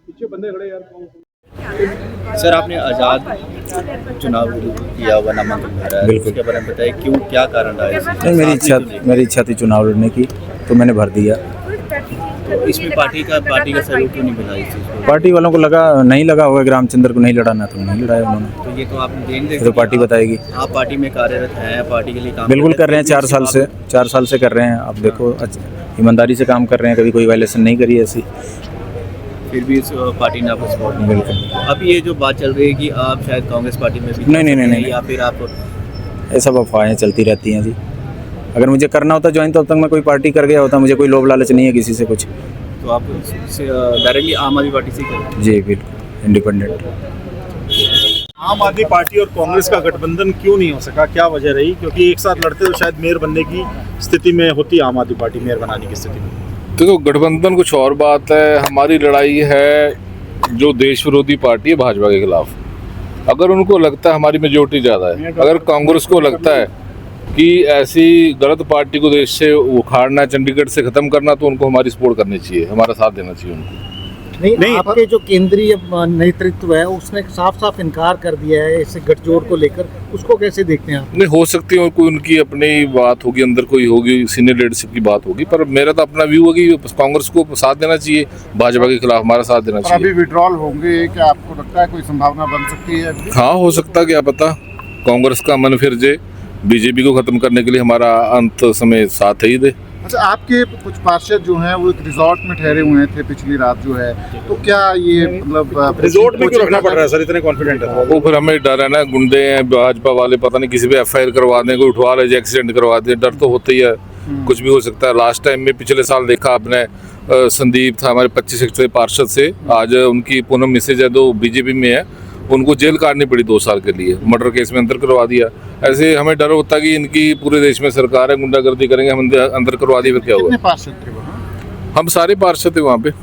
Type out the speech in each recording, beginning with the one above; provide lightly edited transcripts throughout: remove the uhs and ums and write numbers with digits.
पीछे बंदे खड़े यार। सर, आपने आज़ाद चुनाव किया हुआ नामांकन भरा है, बिल्कुल। उसके बारे में बताइए क्यों, क्या कारण रहा है इसमें? नहीं, मेरी इच्छा थी चुनाव लड़ने की, तो मैंने भर दिया। तो इसमें पार्टी का सहयोग क्यों नहीं मिला इस चीज़ को? पार्टी वालों को नहीं लगा होगा कि रामचंद्र को नहीं लड़ाना, तो नहीं लड़ाया उन्होंने। तो ये तो आप देंगे, ये तो पार्टी बताएगी। आप पार्टी में कार्यरत हैं, पार्टी के लिए काम बिल्कुल कर रहे हैं, 4 साल से कर रहे हैं। आप देखो, ईमानदारी से काम कर रहे हैं, कभी कोई वायलेशन नहीं करी ऐसी। फिर भी इस पार्टी ने आपको सपोर्ट नहीं बिल्कुल। किया। अब ये जो बात चल रही है कि आप शायद कांग्रेस पार्टी में भी नहीं। या फिर आप ये सब अफवाहें चलती रहती हैं जी। अगर मुझे करना होता ज्वाइन, तो अब तक मैं कोई पार्टी कर गया होता। मुझे कोई लोभ लालच नहीं है किसी से कुछ। तो आप डायरेक्टली आम आदमी पार्टी से करें? जी बिल्कुल, इंडिपेंडेंट। आम आदमी पार्टी और कांग्रेस का गठबंधन क्यों नहीं हो सका, क्या वजह रही? क्योंकि एक साथ लड़ते तो शायद मेयर बनने की स्थिति में होती आम आदमी पार्टी, मेयर बनाने की स्थिति में। देखो, गठबंधन कुछ और बात है, हमारी लड़ाई है जो देश विरोधी पार्टी है भाजपा के खिलाफ। अगर उनको लगता है हमारी मेजोरिटी ज़्यादा है, अगर कांग्रेस को लगता है कि ऐसी गलत पार्टी को देश से उखाड़ना, चंडीगढ़ से ख़त्म करना, तो उनको हमारी सपोर्ट करनी चाहिए, हमारा साथ देना चाहिए उनको। नहीं, आपके जो केंद्रीय नेतृत्व है उसने साफ साफ इनकार कर दिया है इस गठजोड़ को लेकर, उसको कैसे देखते हैं आप? नहीं, हो सकती है कोई उनकी अपनी बात होगी, अंदर कोई होगी, सीनियर लीडरशिप की बात होगी, पर मेरा तो अपना व्यू है कि कांग्रेस को साथ देना चाहिए, भाजपा के खिलाफ हमारा साथ देना चाहिए। अभी विड्रॉल होंगे, क्या आपको लगता है कोई संभावना बन सकती है? हाँ, हो सकता है, क्या पता कांग्रेस का मन फिर जाए, बीजेपी को खत्म करने के लिए हमारा अंत समय साथ ही दे। अच्छा, आपके कुछ पार्षद जो हैं वो एक रिजॉर्ट में ठहरे हुए थे पिछली रात जो है, तो क्या ये मतलब रिजॉर्ट में क्यों रखना पड़ रहा है सर, इतने कॉन्फिडेंट है? वो फिर हमें डर है ना, गुंडे हैं भाजपा वाले, पता नहीं किसी पे एफआईआर करवा दें, कोई उठवा ले, एक्सीडेंट करवा दें, डर तो होता ही है, कुछ भी हो सकता है। लास्ट टाइम में पिछले साल देखा आपने, संदीप था हमारे 25 पार्षद से, आज उनकी पूनम मिसेज है, जो बीजेपी में है, उनको जेल काटनी पड़ी 2 साल के लिए, मर्डर केस में अंदर करवा दिया। ऐसे हमें डर होता है कि इनकी पूरे देश में सरकार है, गुंडागर्दी करेंगे, हम अंदर करवा दिए, फिर क्या होगा? पार्षद थे वहाँ? हम सारे पार्षद थे वहाँ पे।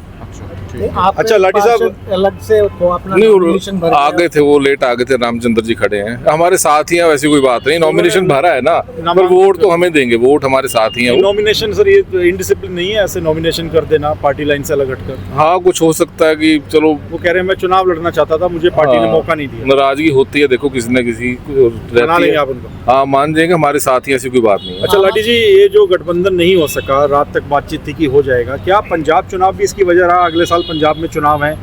अच्छा, लाठी साहब अलग से तो अपना नहीं, नॉमिनेशन भर आ गए थे, वो लेट आ गए थे, रामचंद्र जी खड़े हैं हमारे साथ ही हैं, वैसी कोई बात नहीं, नॉमिनेशन भरा है ना, पर वोट तो हमें देंगे, वोट हमारे साथ ही हैं। नॉमिनेशन सर, ये इनडिसिप्लिन नहीं है ऐसे नॉमिनेशन कर देना पार्टी लाइन से अलग हटकर? हाँ, कुछ हो सकता है कि चलो, वो कह रहे हैं मैं चुनाव लड़ना चाहता था, मुझे पार्टी ने मौका नहीं दिया। नाराजगी होती है, देखो किसी न किसी मना लेंगे आप उनको? हाँ, मान जाएंगे, हमारे साथ ही, ऐसी कोई बात नहीं है। अच्छा लाठी जी, ये जो गठबंधन नहीं हो सका, रात तक बातचीत थी कि हो जाएगा, क्या पंजाब चुनाव भी इसकी वजह रहा? अगले साल पंजाब में चुनाव है,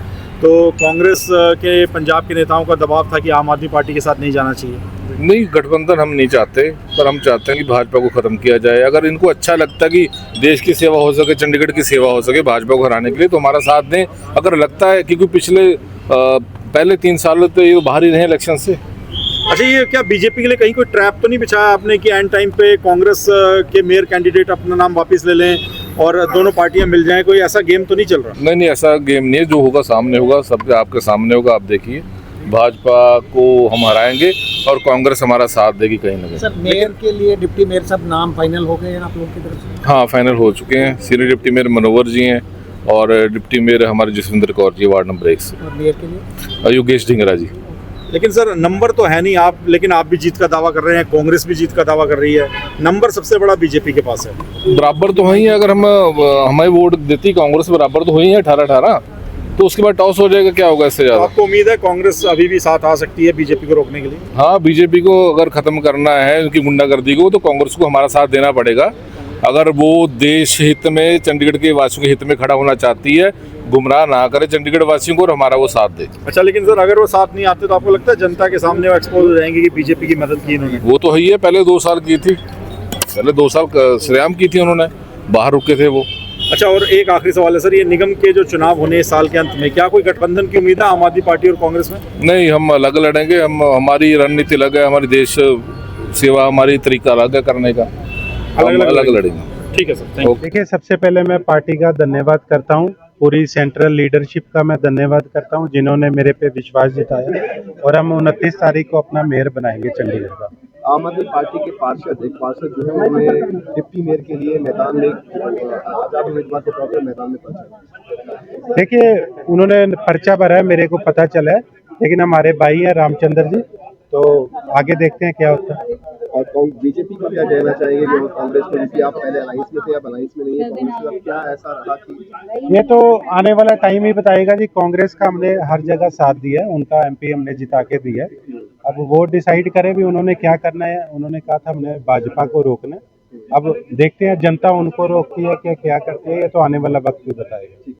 तो कांग्रेस के पंजाब के नेताओं का दबाव था कि आम आदमी पार्टी के साथ नहीं जाना चाहिए। नहीं, गठबंधन हम नहीं चाहते, पर हम चाहते हैं कि भाजपा को खत्म किया जाए। अगर इनको अच्छा लगता है कि देश की सेवा हो सके, चंडीगढ़ की सेवा हो सके भाजपा को हराने के लिए, तो हमारा साथ दें। अगर लगता है, क्योंकि पिछले पहले 3 साल तो ये बाहर ही रहे इलेक्शन से। अच्छा, ये क्या बीजेपी के लिए कहीं कोई ट्रैप तो नहीं बिछाया आपने कि एंड टाइम पे कांग्रेस के मेयर कैंडिडेट अपना नाम वापस ले लें और दोनों पार्टियां मिल जाएं? कोई ऐसा गेम तो नहीं चल रहा? नहीं, ऐसा गेम नहीं है, जो होगा सामने होगा, सबके आपके सामने होगा, आप देखिए। भाजपा को हम हराएंगे और कांग्रेस हमारा साथ देगी कहीं ना कहीं। सर, मेयर के लिए डिप्टी मेयर सब नाम फाइनल हो गए हैं आप लोगों की तरफ से? हाँ, फाइनल हो चुके हैं। सीनियर डिप्टी मेयर मनोवर जी हैं और डिप्टी मेयर हमारे जसविंदर कौर जी, वार्ड नंबर 1 से। और मेयर के लिए योगेश ढिंगरा जी। लेकिन सर, नंबर तो है नहीं आप, लेकिन आप भी जीत का दावा कर रहे हैं, कांग्रेस भी जीत का दावा कर रही है, नंबर सबसे बड़ा बीजेपी के पास है। बराबर तो वही है, अगर हमें वोट देती कांग्रेस, बराबर तो वही है 18-18, तो उसके बाद टॉस हो जाएगा, क्या होगा इससे ज्यादा? आपको उम्मीद है कांग्रेस अभी भी साथ आ सकती है बीजेपी को रोकने के लिए? हाँ, बीजेपी को अगर खत्म करना है उनकी गुंडागर्दी को, तो कांग्रेस को हमारा साथ देना पड़ेगा। अगर वो देश हित में, चंडीगढ़ के वासियों के हित में खड़ा होना चाहती है, गुमराह ना करे चंडीगढ़ वासियों को और हमारा वो साथ दे। अच्छा, लेकिन सर अगर वो साथ नहीं आते तो आपको लगता है जनता के सामने वो एक्सपोज हो जाएंगे कि बीजेपी की मदद की इन्होंने? वो तो है ही है, पहले 2 साल की थी, पहले 2 साल श्रेयाम की थी उन्होंने, बाहर रुके थे वो। अच्छा, और एक आखिरी सवाल है सर, ये निगम के जो चुनाव होने इस साल के अंत में, क्या कोई गठबंधन की उम्मीद है आम आदमी पार्टी और कांग्रेस में? नहीं, हम अलग लड़ेंगे, हमारी रणनीति अलग है, हमारी देश सेवा, हमारी तरीका अलग है करने का, अलग लड़ेंगे। ठीक है सर, देखिए, सबसे पहले मैं पार्टी का धन्यवाद करता हूं, पूरी सेंट्रल लीडरशिप का मैं धन्यवाद करता हूं जिन्होंने मेरे पे विश्वास जताया, और हम 29 तारीख को अपना मेयर बनाएंगे चंडीगढ़ का। आम आदमी पार्टी के एक पार्षद जो है उन्होंने डिप्टी मेयर के लिए मैदान में आजाद उम्मीदवार के तौर पर मैदान में पर्चा, देखिए, उन्होंने पर्चा भरा है, मेरे को पता चला है, लेकिन हमारे भाई हैं रामचंद्र जी, तो आगे देखते हैं क्या होता है। और बीजेपी को क्या कहना चाहेंगे कि वो कांग्रेस को, क्योंकि आप पहले अलायंस में थे, अब अलायंस में नहीं है कांग्रेस के साथ, क्या ऐसा रहा कि ये तो आने वाला टाइम ही बताएगा जी। कांग्रेस का हमने हर जगह साथ दिया है, उनका एमपी हमने जिता के दिया है। अब वो डिसाइड करे भी उन्होंने क्या करना है। उन्होंने कहा था हमने भाजपा को रोकना है। अब देखते हैं जनता उनको रोकती है कि क्या करती है, ये तो आने वाला वक्त ही बताएगा।